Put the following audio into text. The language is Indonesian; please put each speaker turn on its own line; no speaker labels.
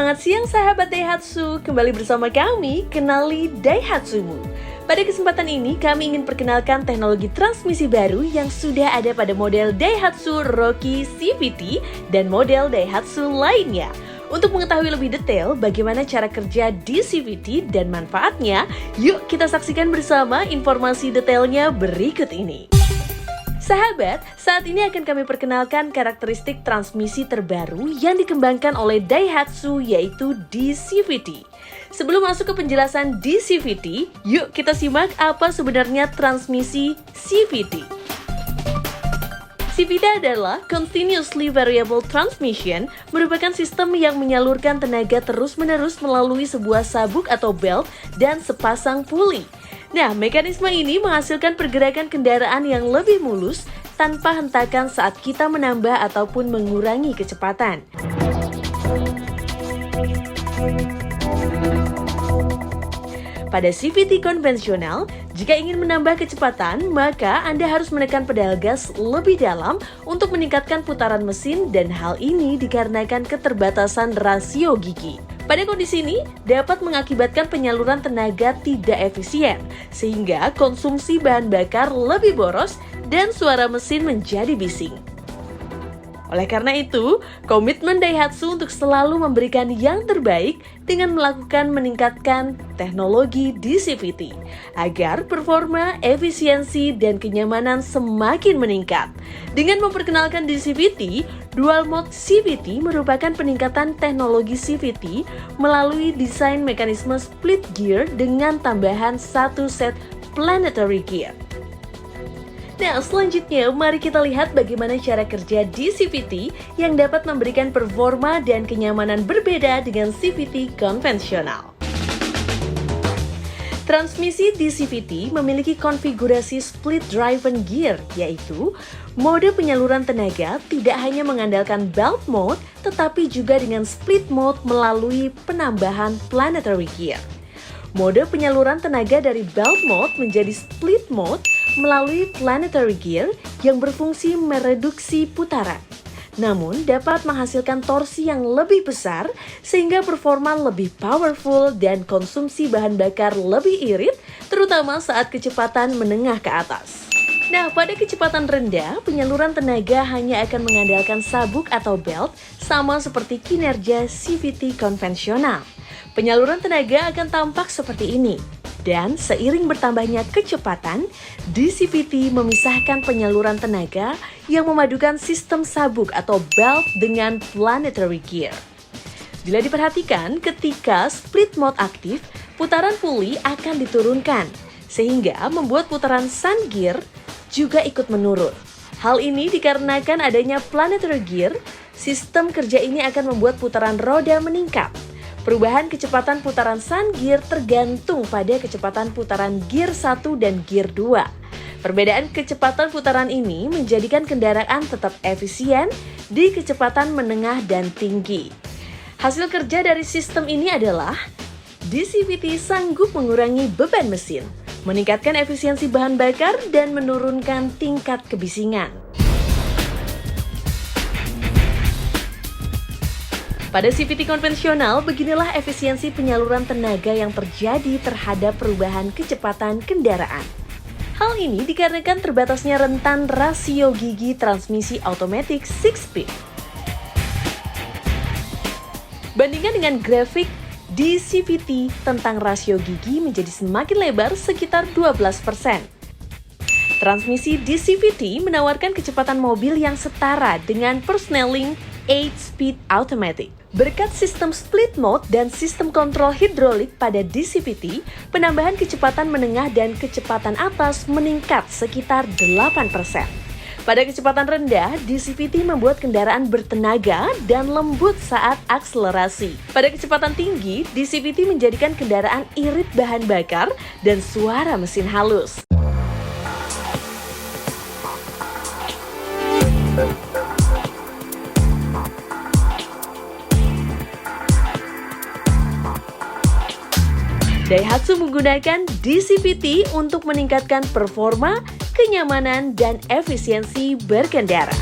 Selamat siang sahabat Daihatsu, kembali bersama kami, Kenali Daihatsumu. Pada kesempatan ini kami ingin perkenalkan teknologi transmisi baru yang sudah ada pada model Daihatsu Rocky CVT dan model Daihatsu lainnya. Untuk mengetahui lebih detail bagaimana cara kerja di CVT dan manfaatnya, yuk kita saksikan bersama informasi detailnya berikut ini. Sahabat, saat ini akan kami perkenalkan karakteristik transmisi terbaru yang dikembangkan oleh Daihatsu yaitu DCVT. Sebelum masuk ke penjelasan DCVT, yuk kita simak apa sebenarnya transmisi CVT. CVT adalah Continuously Variable Transmission, merupakan sistem yang menyalurkan tenaga terus-menerus melalui sebuah sabuk atau belt dan sepasang puli. Nah, mekanisme ini menghasilkan pergerakan kendaraan yang lebih mulus tanpa hentakan saat kita menambah ataupun mengurangi kecepatan. Pada CVT konvensional, jika ingin menambah kecepatan, maka Anda harus menekan pedal gas lebih dalam untuk meningkatkan putaran mesin dan hal ini dikarenakan keterbatasan rasio gigi. Pada kondisi ini, dapat mengakibatkan penyaluran tenaga tidak efisien, sehingga konsumsi bahan bakar lebih boros dan suara mesin menjadi bising. Oleh karena itu, komitmen Daihatsu untuk selalu memberikan yang terbaik dengan meningkatkan teknologi DCVT agar performa, efisiensi, dan kenyamanan semakin meningkat. Dengan memperkenalkan DCVT, Dual Mode CVT merupakan peningkatan teknologi CVT melalui desain mekanisme split gear dengan tambahan satu set planetary gear. Nah, selanjutnya mari kita lihat bagaimana cara kerja DCVT yang dapat memberikan performa dan kenyamanan berbeda dengan CVT konvensional. Transmisi DCVT memiliki konfigurasi split driven gear, yaitu mode penyaluran tenaga tidak hanya mengandalkan belt mode, tetapi juga dengan split mode melalui penambahan planetary gear. Mode penyaluran tenaga dari belt mode menjadi split mode melalui planetary gear yang berfungsi mereduksi putaran, namun dapat menghasilkan torsi yang lebih besar sehingga performa lebih powerful dan konsumsi bahan bakar lebih irit, terutama saat kecepatan menengah ke atas. Nah, pada kecepatan rendah, penyaluran tenaga hanya akan mengandalkan sabuk atau belt sama seperti kinerja CVT konvensional. Penyaluran tenaga akan tampak seperti ini. Dan seiring bertambahnya kecepatan, DCVT memisahkan penyaluran tenaga yang memadukan sistem sabuk atau belt dengan planetary gear. Bila diperhatikan, ketika split mode aktif, putaran puli akan diturunkan, sehingga membuat putaran sun gear juga ikut menurun. Hal ini dikarenakan adanya planetary gear, sistem kerja ini akan membuat putaran roda meningkat. Perubahan kecepatan putaran sun gear tergantung pada kecepatan putaran gear 1 dan gear 2. Perbedaan kecepatan putaran ini menjadikan kendaraan tetap efisien di kecepatan menengah dan tinggi. Hasil kerja dari sistem ini adalah DCVT sanggup mengurangi beban mesin, meningkatkan efisiensi bahan bakar, dan menurunkan tingkat kebisingan. Pada CVT konvensional, beginilah efisiensi penyaluran tenaga yang terjadi terhadap perubahan kecepatan kendaraan. Hal ini dikarenakan terbatasnya rentan rasio gigi transmisi otomatis 6-speed. Bandingkan dengan grafik di CVT tentang rasio gigi menjadi semakin lebar sekitar 12%. Transmisi DCVT menawarkan kecepatan mobil yang setara dengan persneling 8-speed automatic. Berkat sistem split mode dan sistem kontrol hidrolik pada DCVT, penambahan kecepatan menengah dan kecepatan atas meningkat sekitar 8%. Pada kecepatan rendah, DCVT membuat kendaraan bertenaga dan lembut saat akselerasi. Pada kecepatan tinggi, DCVT menjadikan kendaraan irit bahan bakar dan suara mesin halus. Daihatsu menggunakan DCVT untuk meningkatkan performa, kenyamanan, dan efisiensi berkendara.